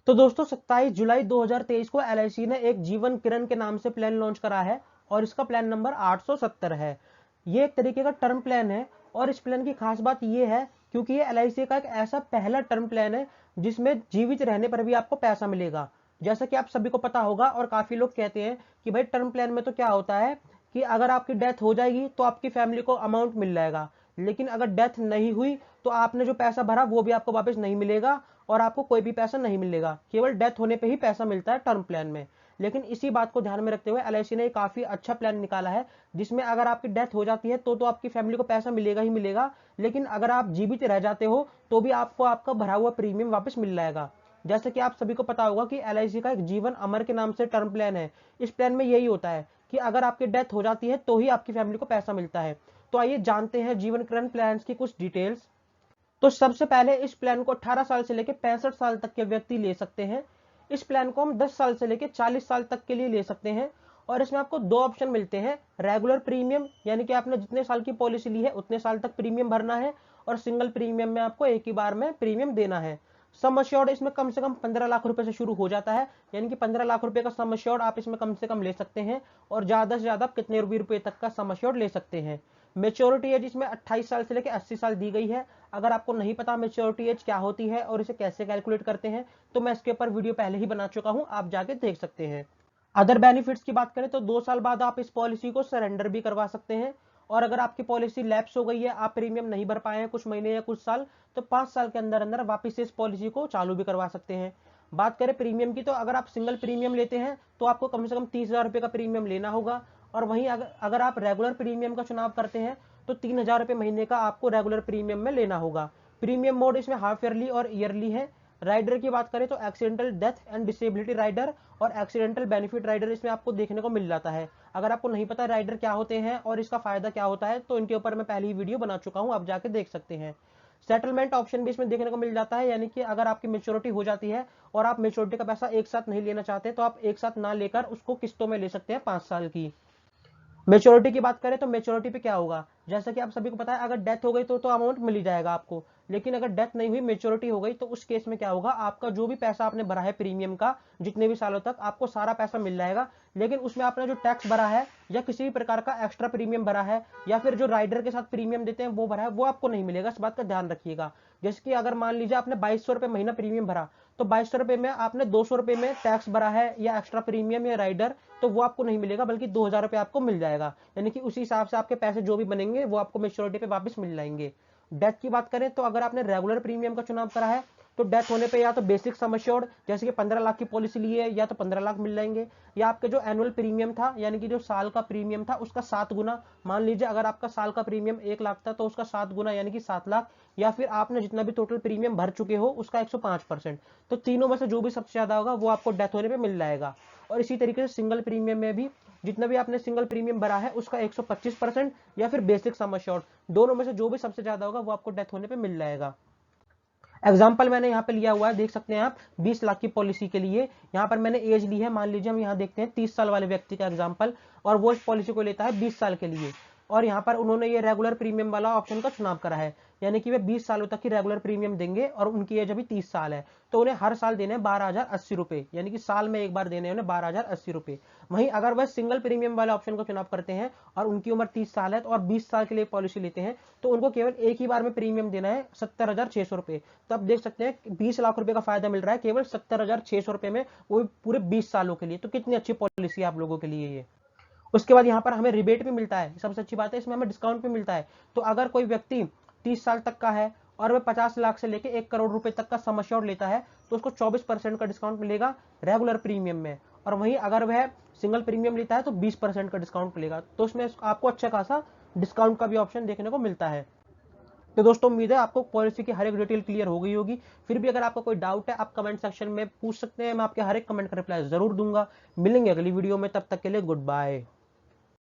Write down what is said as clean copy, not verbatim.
तो दोस्तों 27 जुलाई 2023 को एलआईसी ने एक जीवन किरण के नाम से प्लान लॉन्च करा है और इसका प्लान नंबर 870 है। ये एक तरीके का टर्म प्लान है और इस प्लान की खास बात ये है क्योंकि ये एलआईसी का एक ऐसा पहला टर्म प्लान है जिसमें जीवित रहने पर भी आपको पैसा मिलेगा। जैसा कि आप सभी को पता होगा और काफी लोग कहते हैं कि भाई टर्म प्लान में तो क्या होता है कि अगर आपकी डेथ हो जाएगी तो आपकी फैमिली को अमाउंट मिल जाएगा, लेकिन अगर डेथ नहीं हुई तो आपने जो पैसा भरा वो भी आपको वापस नहीं मिलेगा और आपको कोई भी पैसा नहीं मिलेगा। केवल डेथ होने पे ही पैसा मिलता है टर्म प्लान में। लेकिन इसी बात को ध्यान में रखते हुए एलआईसी ने काफी अच्छा प्लान निकाला है जिसमें अगर आपकी डेथ हो जाती है तो आपकी फैमिली को पैसा मिलेगा ही मिलेगा, लेकिन अगर आप जीवित रह जाते हो तो भी आपको आपका भरा हुआ प्रीमियम वापस मिल जाएगा। जैसे कि आप सभी को पता होगा कि एलआईसी का एक जीवन अमर के नाम से टर्म प्लान है। इस प्लान में यही होता है कि अगर आपकी डेथ हो जाती है तो ही आपकी फैमिली को पैसा मिलता है। तो आइए जानते हैं जीवन करण प्लान की कुछ डिटेल्स। तो सबसे पहले इस प्लान को 18 साल से लेकर 65 साल तक के व्यक्ति ले सकते हैं। इस प्लान को हम 10 साल से लेकर 40 साल तक के लिए ले सकते हैं और इसमें आपको दो ऑप्शन मिलते हैं। रेगुलर प्रीमियम यानी कि आपने जितने साल की पॉलिसी ली है उतने साल तक प्रीमियम भरना है और सिंगल प्रीमियम में आपको एक ही बार में प्रीमियम देना है। सम अश्योर्ड इसमें कम से कम 15 लाख रुपए से शुरू हो जाता है, यानी कि 15 लाख रुपए का सम अश्योर्ड आप इसमें कम से कम ले सकते हैं और ज्यादा से ज्यादा आप कितने भी रुपए तक का सम अश्योर्ड ले सकते हैं। मेच्योरिटी एज इसमें 28 साल से लेकर 80 साल दी गई है। अगर आपको नहीं पता मेच्योरिटी एज क्या होती है और इसे कैसे कैलकुलेट करते हैं तो मैं इसके ऊपर वीडियो पहले ही बना चुका हूं, आप जाके देख सकते हैं। अदर बेनिफिट्स की बात करें तो 2 साल बाद आप इस पॉलिसी को सरेंडर भी करवा सकते हैं और अगर आपकी पॉलिसी लैप्स हो गई है, आप प्रीमियम नहीं भर पाए हैं कुछ महीने या कुछ साल, तो 5 साल के अंदर अंदर वापस से इस पॉलिसी को चालू भी करवा सकते हैं। बात करें प्रीमियम की तो अगर आप सिंगल प्रीमियम लेते हैं तो आपको कम से कम 30,000 रुपए का प्रीमियम लेना होगा और वहीं अगर आप रेगुलर प्रीमियम का चुनाव करते हैं तो 3,000 रुपए महीने का आपको रेगुलर प्रीमियम में लेना होगा। प्रीमियम मोड इसमें हाफ ईयरली और ईयरली है। राइडर की बात करें तो accidental death and disability rider और एक्सीडेंटल बेनिफिट राइडर इसमें आपको देखने को मिल जाता है। अगर आपको नहीं पता राइडर क्या होते हैं और इसका फायदा क्या होता है तो इनके ऊपर मैं पहले ही वीडियो बना चुका हूं, आप जाके देख सकते हैं। सेटलमेंट ऑप्शन भी इसमें देखने को मिल जाता है, यानी कि अगर आपकी मेच्योरिटी हो जाती है और आप मेच्योरिटी का पैसा एक साथ नहीं लेना चाहते तो आप एक साथ ना लेकर उसको किस्तों में ले सकते हैं 5 साल की। मेच्योरिटी की बात करें तो मेच्योरिटी पे क्या होगा, जैसा कि आप सभी को पता है अगर डेथ हो गई तो अमाउंट मिल ही जाएगा आपको, लेकिन अगर डेथ नहीं हुई मेच्योरिटी हो गई तो उस केस में क्या होगा, आपका जो भी पैसा आपने भरा है प्रीमियम का जितने भी सालों तक आपको सारा पैसा मिल जाएगा, लेकिन उसमें आपने जो टैक्स भरा है या किसी भी प्रकार का एक्स्ट्रा प्रीमियम भरा है या फिर जो राइडर के साथ प्रीमियम देते हैं वो भरा है वो आपको नहीं मिलेगा। इस बात का ध्यान रखिएगा। जैसे कि अगर मान लीजिए आपने 2200 रुपए महीना प्रीमियम भरा तो 2200 रुपए में आपने 200 रुपए में टैक्स भरा है या एक्स्ट्रा प्रीमियम या राइडर, तो वो आपको नहीं मिलेगा बल्कि 2,000 रुपए आपको मिल जाएगा, यानी कि उसी हिसाब से आपके पैसे जो भी बनेंगे वो आपको मेच्योरिटी पे वापस मिल जाएंगे। डेथ की बात करें तो अगर आपने रेगुलर प्रीमियम का चुनाव करा है तो डेथ होने पे या तो बेसिक सम अश्योर्ड जैसे कि 15 लाख की पॉलिसी ली है या तो 15 लाख मिल जाएंगे, या आपके जो एनुअल प्रीमियम था यानी कि जो साल का प्रीमियम था उसका 7 गुना, मान लीजिए अगर आपका साल का प्रीमियम 1 लाख था तो उसका 7 गुना यानी कि 7 लाख, या फिर आपने जितना भी टोटल प्रीमियम भर चुके हो उसका 105%। तो तीनों में से जो भी सबसे ज्यादा होगा वो आपको डेथ होने पे मिल जाएगा। और इसी तरीके से सिंगल प्रीमियम में भी जितना भी आपने सिंगल प्रीमियम भरा है उसका 125% या फिर बेसिक सम अश्योर्ड, दोनों में से जो भी सबसे ज्यादा होगा वो आपको डेथ होने पे मिल जाएगा। एग्जाम्पल मैंने यहाँ पे लिया हुआ है, देख सकते हैं आप 20 लाख की पॉलिसी के लिए यहाँ पर मैंने एज ली है, मान लीजिए हम यहाँ देखते हैं 30 साल वाले व्यक्ति का एग्जाम्पल और वो इस पॉलिसी को लेता है 20 साल के लिए और यहाँ पर उन्होंने ये रेगुलर प्रीमियम वाला ऑप्शन का चुनाव करा है, यानी कि वे 20 सालों तक की रेगुलर प्रीमियम देंगे और उनकी एज अभी 30 साल है तो उन्हें हर साल देने 12,080 रुपए, यानी कि साल में एक बार देने उन्हें 12,080 रुपए। वहीं अगर वह सिंगल प्रीमियम वाले ऑप्शन को चुनाव करते हैं और उनकी उम्र 30 साल है और 20 साल के लिए पॉलिसी लेते हैं तो उनको केवल एक ही बार में प्रीमियम देना है 70,600 रुपए। तो आप देख सकते हैं 20 लाख रुपए का फायदा मिल रहा है केवल 70,600 रुपए में, वो पूरे 20 सालों के लिए। तो कितनी अच्छी पॉलिसी है आप लोगों के लिए ये। उसके बाद यहाँ पर हमें रिबेट भी मिलता है, सबसे अच्छी बात है इसमें हमें डिस्काउंट भी मिलता है। तो अगर कोई व्यक्ति 30 साल तक का है और वह 50 लाख से लेकर 1 करोड़ रुपए तक का सम अश्योर्ड लेता है तो उसको 24% का डिस्काउंट मिलेगा रेगुलर प्रीमियम में, और वहीं अगर वह सिंगल प्रीमियम लेता है तो 20% का डिस्काउंट मिलेगा। तो उसमें आपको अच्छा खासा डिस्काउंट का भी ऑप्शन देखने को मिलता है। तो दोस्तों उम्मीद है आपको पॉलिसी की हर एक डिटेल क्लियर हो गई होगी। फिर भी अगर आपका कोई डाउट है आप कमेंट सेक्शन में पूछ सकते हैं, मैं आपके हर एक कमेंट का रिप्लाई जरूर दूंगा। मिलेंगे अगली वीडियो में, तब तक के लिए गुड बाय।